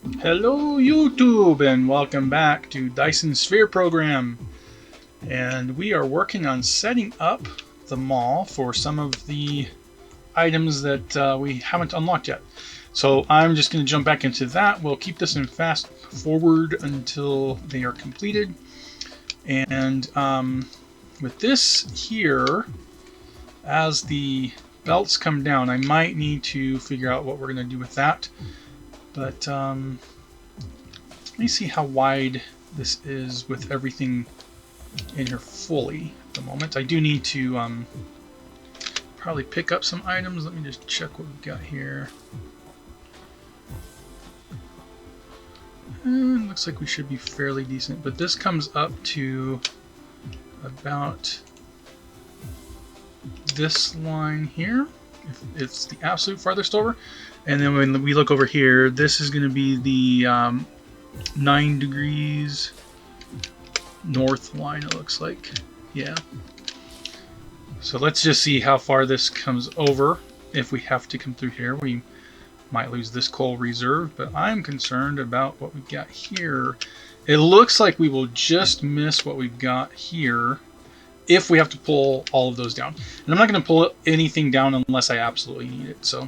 Hello YouTube and welcome back to Dyson Sphere Program. And we are working on setting up the mall for some of the items that we haven't unlocked yet. So I'm just going to jump back into that. We'll keep this in fast forward until they are completed. And with this here, as the belts come down, I might need to figure out what we're going to do with that. But let me see how wide this is with everything in here fully at the moment. I do need to probably pick up some items. Let me just check what we've got here. And looks like we should be fairly decent, but this comes up to about this line here. If it's the absolute farthest over. And then when we look over here, this is going to be the 9 degrees north line, it looks like. Yeah. So let's just see how far this comes over. If we have to come through here, we might lose this coal reserve, but I'm concerned about what we've got here. It looks like we will just miss what we've got here if we have to pull all of those down. And I'm not going to pull anything down unless I absolutely need it. So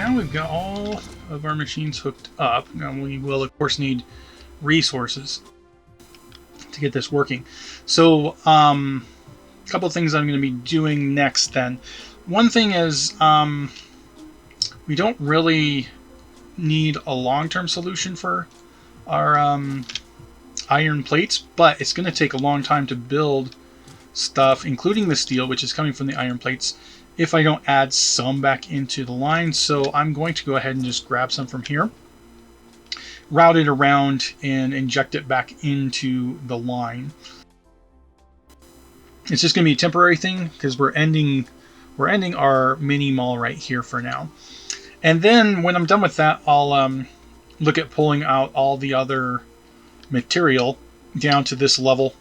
now we've got all of our machines hooked up. Now we will, of course, need resources to get this working. So, a couple of things I'm going to be doing next then. One thing is, we don't really need a long-term solution for our iron plates, but it's going to take a long time to build stuff, including the steel, which is coming from the iron plates, if I don't add some back into the line. So I'm going to go ahead and just grab some from here, route it around, and inject it back into the line. It's just going to be a temporary thing because we're ending our mini mall right here for now. And then when I'm done with that, I'll look at pulling out all the other material down to this level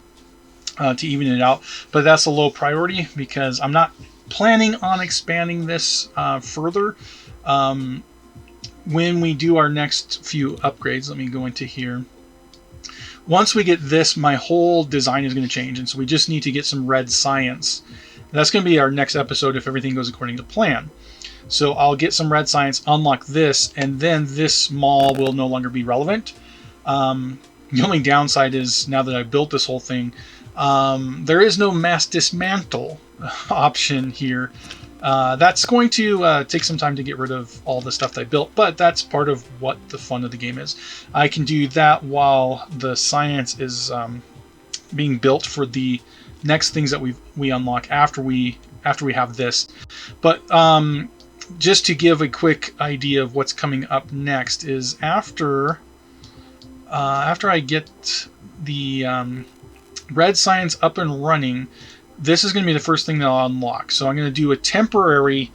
to even it out. But that's a low priority because I'm not planning on expanding this further. When we do our next few upgrades, let me go into here. Once we get this, my whole design is going to change, and so we just need to get some red science. That's going to be our next episode if everything goes according to plan. So I'll get some red science, unlock this, and then this mall will no longer be relevant. The only downside is now that I've built this whole thing, there is no mass dismantle option here. That's going to take some time to get rid of all the stuff that I built, but that's part of what the fun of the game is. I can do that while the science is being built for the next things that we unlock after we have this. But just to give a quick idea of what's coming up next is after I get the red science up and running, this is going to be the first thing that I'll unlock. So I'm going to do a temporary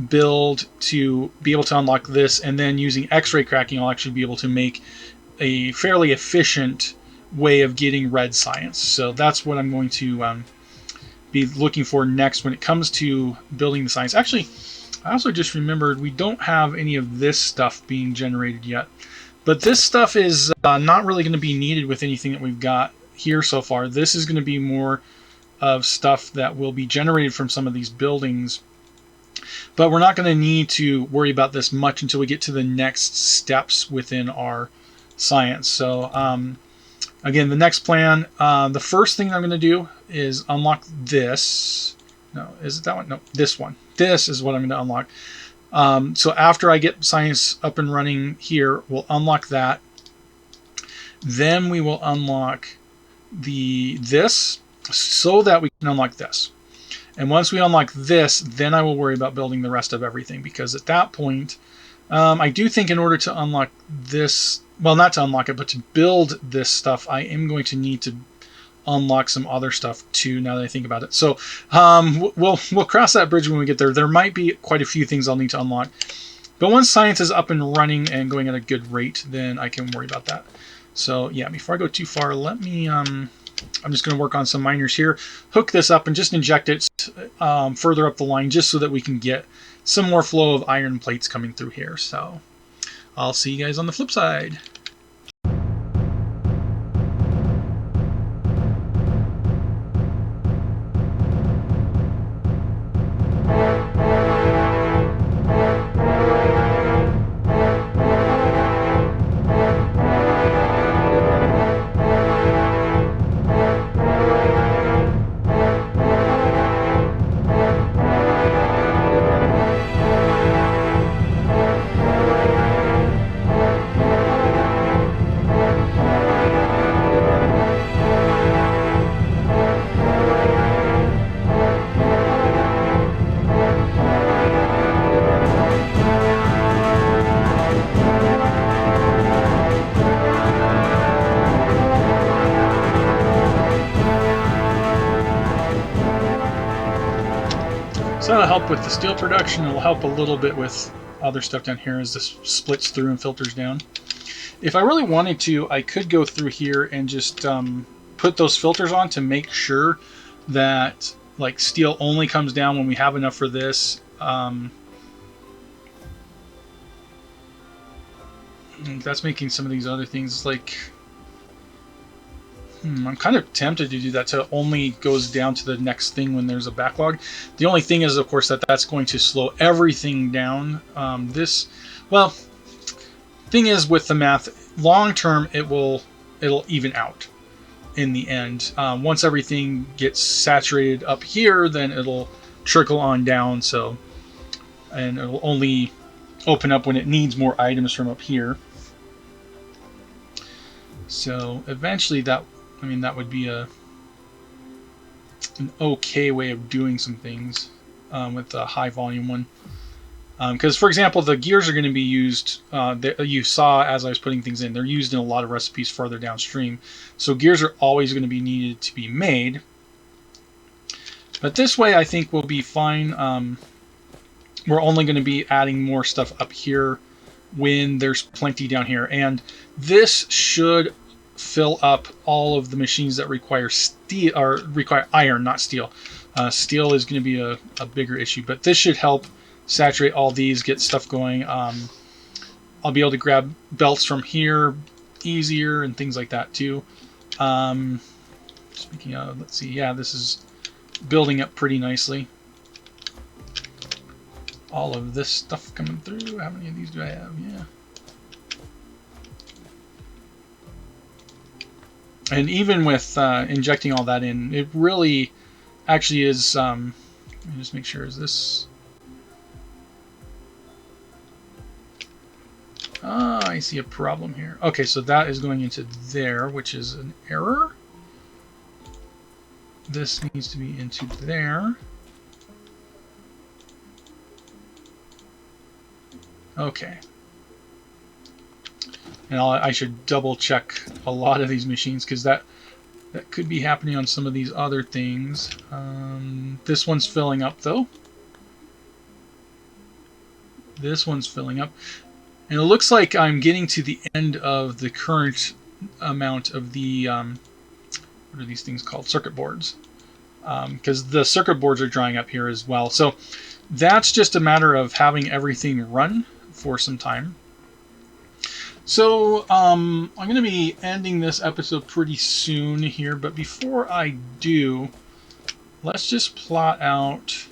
build to be able to unlock this, and then using X-ray cracking, I'll actually be able to make a fairly efficient way of getting red science. So that's what I'm going to be looking for next when it comes to building the science. Actually, I also just remembered we don't have any of this stuff being generated yet. But this stuff is not really going to be needed with anything that we've got here so far. This is going to be more of stuff that will be generated from some of these buildings. But we're not going to need to worry about this much until we get to the next steps within our science. So again, the next plan, the first thing I'm going to do is unlock this. No, is it that one? No, this one. This is what I'm going to unlock. So after I get science up and running here, we'll unlock that. Then we will unlock this so that we can unlock this. And once we unlock this, then I will worry about building the rest of everything, because at that point, I do think in order to unlock this, well, not to unlock it, but to build this stuff, I am going to need to unlock some other stuff too, now that I think about it. So we'll cross that bridge when we get there. There might be quite a few things I'll need to unlock. But once science is up and running and going at a good rate, then I can worry about that. So yeah, before I go too far, let me... I'm just going to work on some miners here, hook this up, and just inject it further up the line just so that we can get some more flow of iron plates coming through here. So I'll see you guys on the flip side. So that'll help with the steel production. It'll help a little bit with other stuff down here as this splits through and filters down. If I really wanted to, I could go through here and just put those filters on to make sure that like steel only comes down when we have enough for this. That's making some of these other things like I'm kind of tempted to do that, so it only goes down to the next thing when there's a backlog. The only thing is, of course, that that's going to slow everything down. Well, thing is with the math, long term it'll even out in the end. Once everything gets saturated up here, then it'll trickle on down. And it'll only open up when it needs more items from up here. So eventually that would be an okay way of doing some things with the high volume one. Because, for example, the gears are going to be used, you saw as I was putting things in, they're used in a lot of recipes farther downstream. So gears are always going to be needed to be made. But this way I think we'll be fine. We're only going to be adding more stuff up here when there's plenty down here. And this should fill up all of the machines that require steel, or require iron, not steel. Steel is going to be a bigger issue, but this should help saturate all these, get stuff going. I'll be able to grab belts from here easier and things like that too. Speaking of, let's see, yeah, this is building up pretty nicely. All of this stuff coming through. How many of these do I have? Yeah. And even with injecting all that in, it really actually is, let me just make sure, is this... Ah, I see a problem here. Okay, so that is going into there, which is an error. This needs to be into there. Okay. And I should double check a lot of these machines, because that could be happening on some of these other things. This one's filling up though. This one's filling up. And it looks like I'm getting to the end of the current amount of the, what are these things called? Circuit boards. Because the circuit boards are drying up here as well. So that's just a matter of having everything run for some time. So I'm going to be ending this episode pretty soon here. But before I do, let's just plot out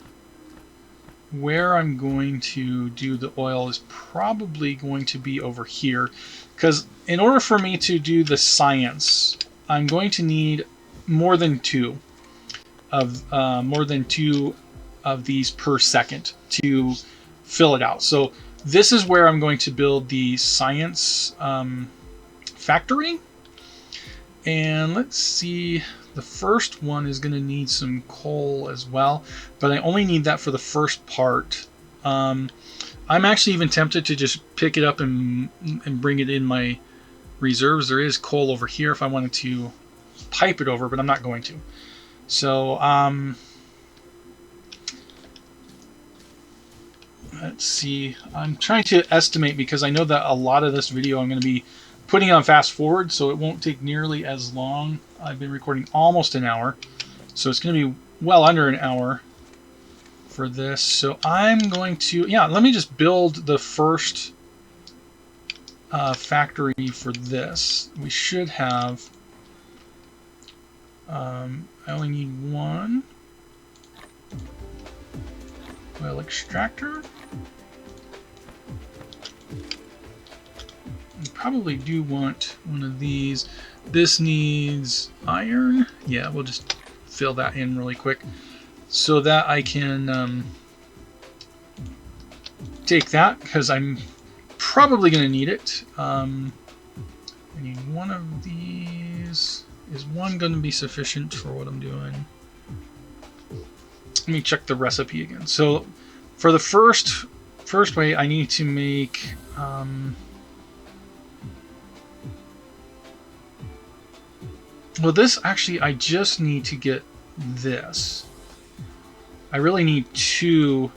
where I'm going to do the oil. Is probably going to be over here, because in order for me to do the science, I'm going to need more than two of these per second to fill it out. So this is where I'm going to build the science factory. And let's see, the first one is going to need some coal as well, but I only need that for the first part. I'm actually even tempted to just pick it up and bring it in my reserves. There is coal over here if I wanted to pipe it over, but I'm not going to. So let's see, I'm trying to estimate, because I know that a lot of this video I'm going to be putting on fast forward, so it won't take nearly as long. I've been recording almost an hour, so it's going to be well under an hour for this. So I'm going to, yeah, let me just build the first factory for this. We should have, I only need one oil extractor. I probably do want one of these. This needs iron. Yeah, we'll just fill that in really quick so that I can take that, because I'm probably going to need it. I need one of these. Is one going to be sufficient for what I'm doing? Let me check the recipe again. So for the first way, I need to make well, this actually, I just need to get this. I really need two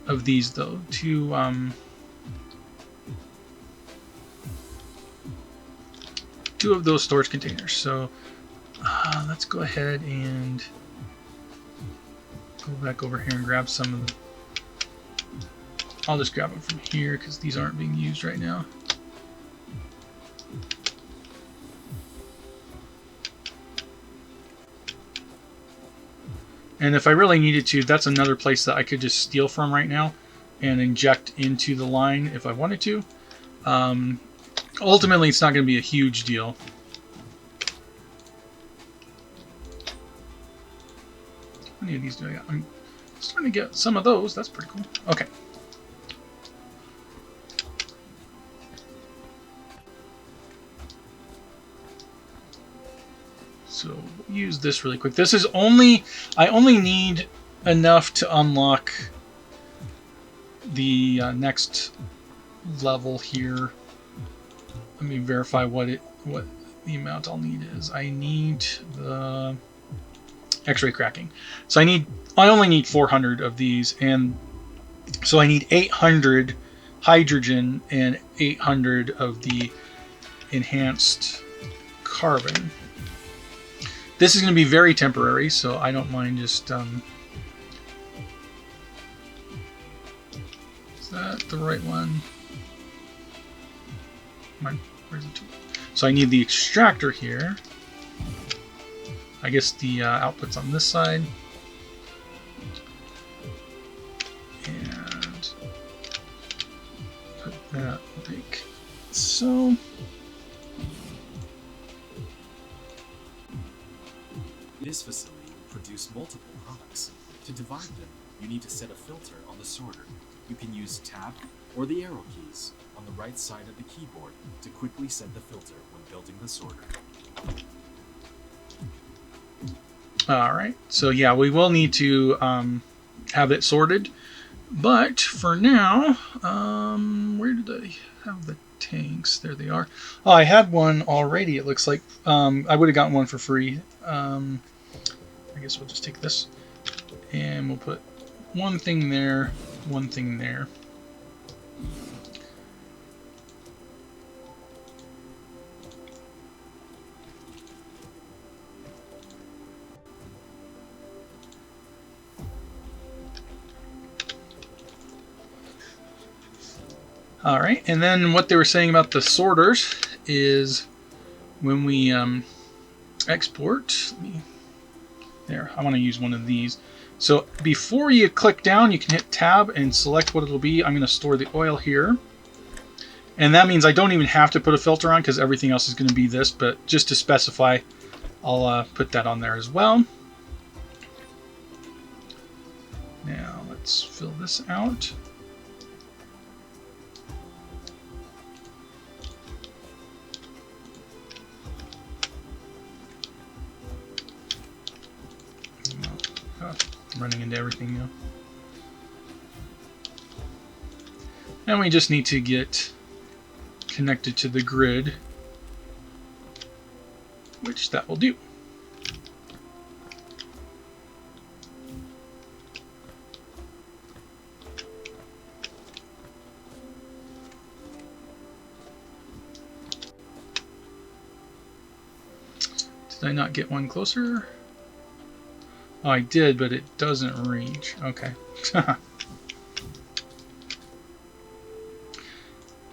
of these though. Two of those storage containers. So let's go ahead and go back over here and grab some of them. I'll just grab them from here because these aren't being used right now. And if I really needed to, that's another place that I could just steal from right now and inject into the line if I wanted to. Ultimately, it's not going to be a huge deal. How many of these do I got? I'm starting to get some of those. That's pretty cool. Okay. So we'll use this really quick. This is only, I only need enough to unlock the next level here. Let me verify what the amount I'll need is. I need the X-ray cracking. So I only need 400 of these, and so I need 800 hydrogen and 800 of the enhanced carbon. This is going to be very temporary, so I don't mind just... is that the right one? Where's the tool? So I need the extractor here. I guess the output's on this side. And put that like so. This facility will produce multiple products. To divide them, you need to set a filter on the sorter. You can use Tab or the arrow keys on the right side of the keyboard to quickly set the filter when building the sorter. Alright, so yeah, we will need to have it sorted. But for now, where did I have the tanks? There they are. Oh, I had one already, it looks like. I would have gotten one for free. I guess we'll just take this. And we'll put one thing there, one thing there. Alright, and then what they were saying about the sorters is when we export, there, I want to use one of these. So before you click down, you can hit Tab and select what it'll be. I'm going to store the oil here. And that means I don't even have to put a filter on because everything else is going to be this, but just to specify, I'll put that on there as well. Now let's fill this out. Running into everything now. And we just need to get connected to the grid, which that will do. Did I not get one closer? Oh, I did, but it doesn't reach. Okay.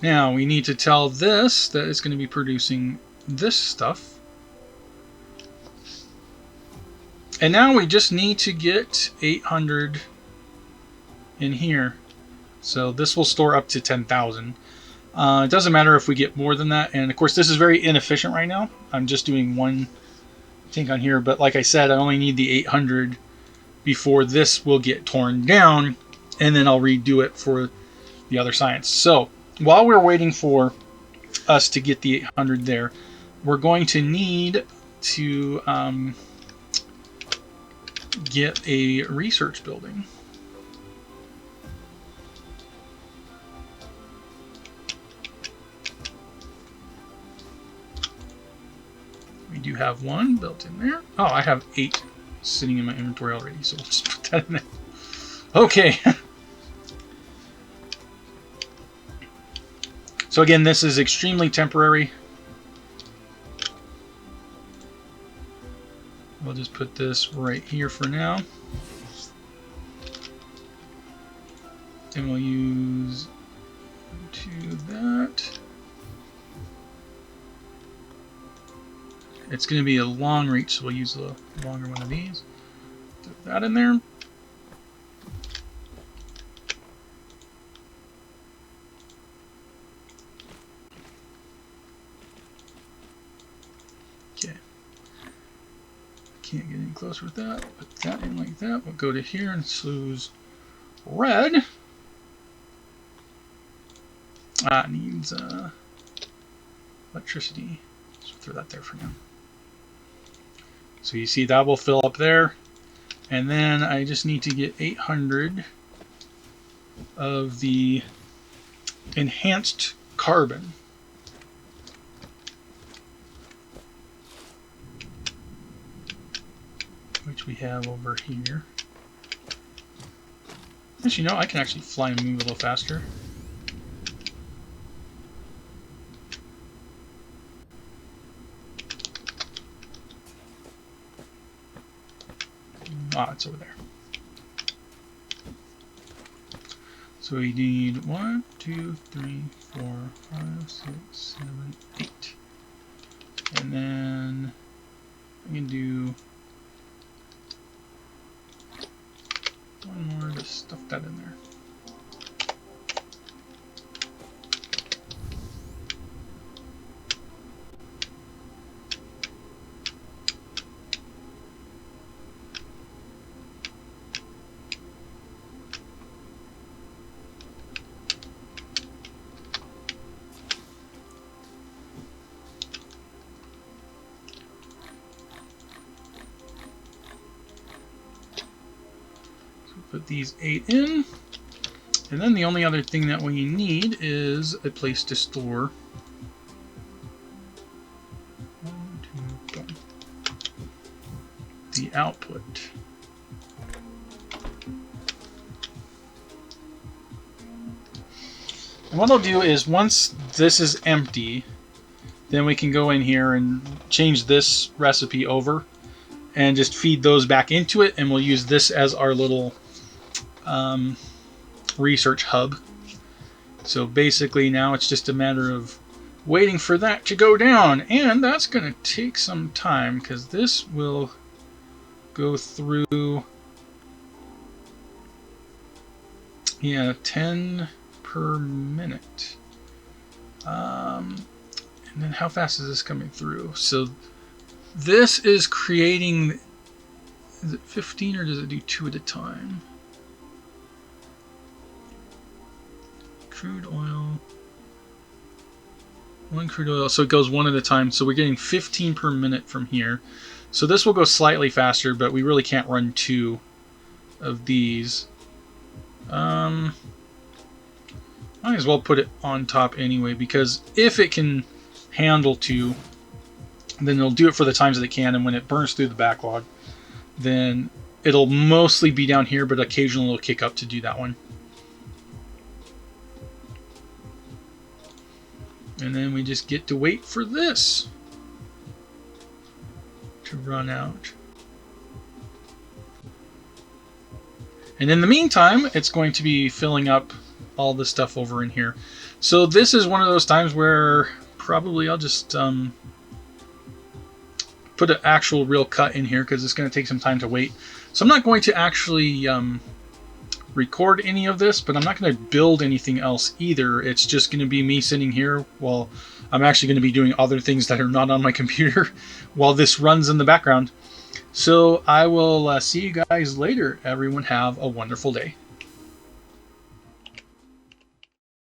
Now, we need to tell this that it's going to be producing this stuff. And now we just need to get 800 in here. So this will store up to 10,000. It doesn't matter if we get more than that. And of course, this is very inefficient right now. I'm just doing one tank on here, but like I said, I only need the 800 before this will get torn down, and then I'll redo it for the other science. So while we're waiting for us to get the 800 there, we're going to need to get a research building. We do have one built in there. Oh, I have 8 sitting in my inventory already, so we'll just put that in there. Okay. So again, this is extremely temporary. We'll just put this right here for now. And we'll use to that. It's going to be a long reach, so we'll use the longer one of these. Put that in there. Okay. Can't get any closer with that. Put that in like that. We'll go to here and choose red. It needs electricity. So throw that there for now. So you see that will fill up there. And then I just need to get 800 of the enhanced carbon. Which we have over here. As you know, I can actually fly and move a little faster. Ah, it's over there. So we need 1, 2, 3, 4, 5, 6, 7, 8. And then I can do one more to stuff that in there. Put these 8 in, and then the only other thing that we need is a place to store the output. And what I'll do is once this is empty, then we can go in here and change this recipe over and just feed those back into it, and we'll use this as our little research hub. So basically now it's just a matter of waiting for that to go down, and that's going to take some time because this will go through 10 per minute. And then how fast is this coming through? So this is creating, is it 15 or does it do 2 at a time? Crude oil, 1 crude oil, so it goes 1 at a time. So we're getting 15 per minute from here. So this will go slightly faster, but we really can't run 2 of these. Might as well put it on top anyway, because if it can handle 2, then it'll do it for the times that it can, and when it burns through the backlog, then it'll mostly be down here, but occasionally it'll kick up to do that one. And then we just get to wait for this to run out. And in the meantime, it's going to be filling up all the stuff over in here. So this is one of those times where probably I'll just put an actual real cut in here because it's going to take some time to wait. So I'm not going to actually record any of this, but I'm not going to build anything else either. It's just going to be me sitting here while I'm actually going to be doing other things that are not on my computer while this runs in the background. So I will see you guys later. Everyone have a wonderful day.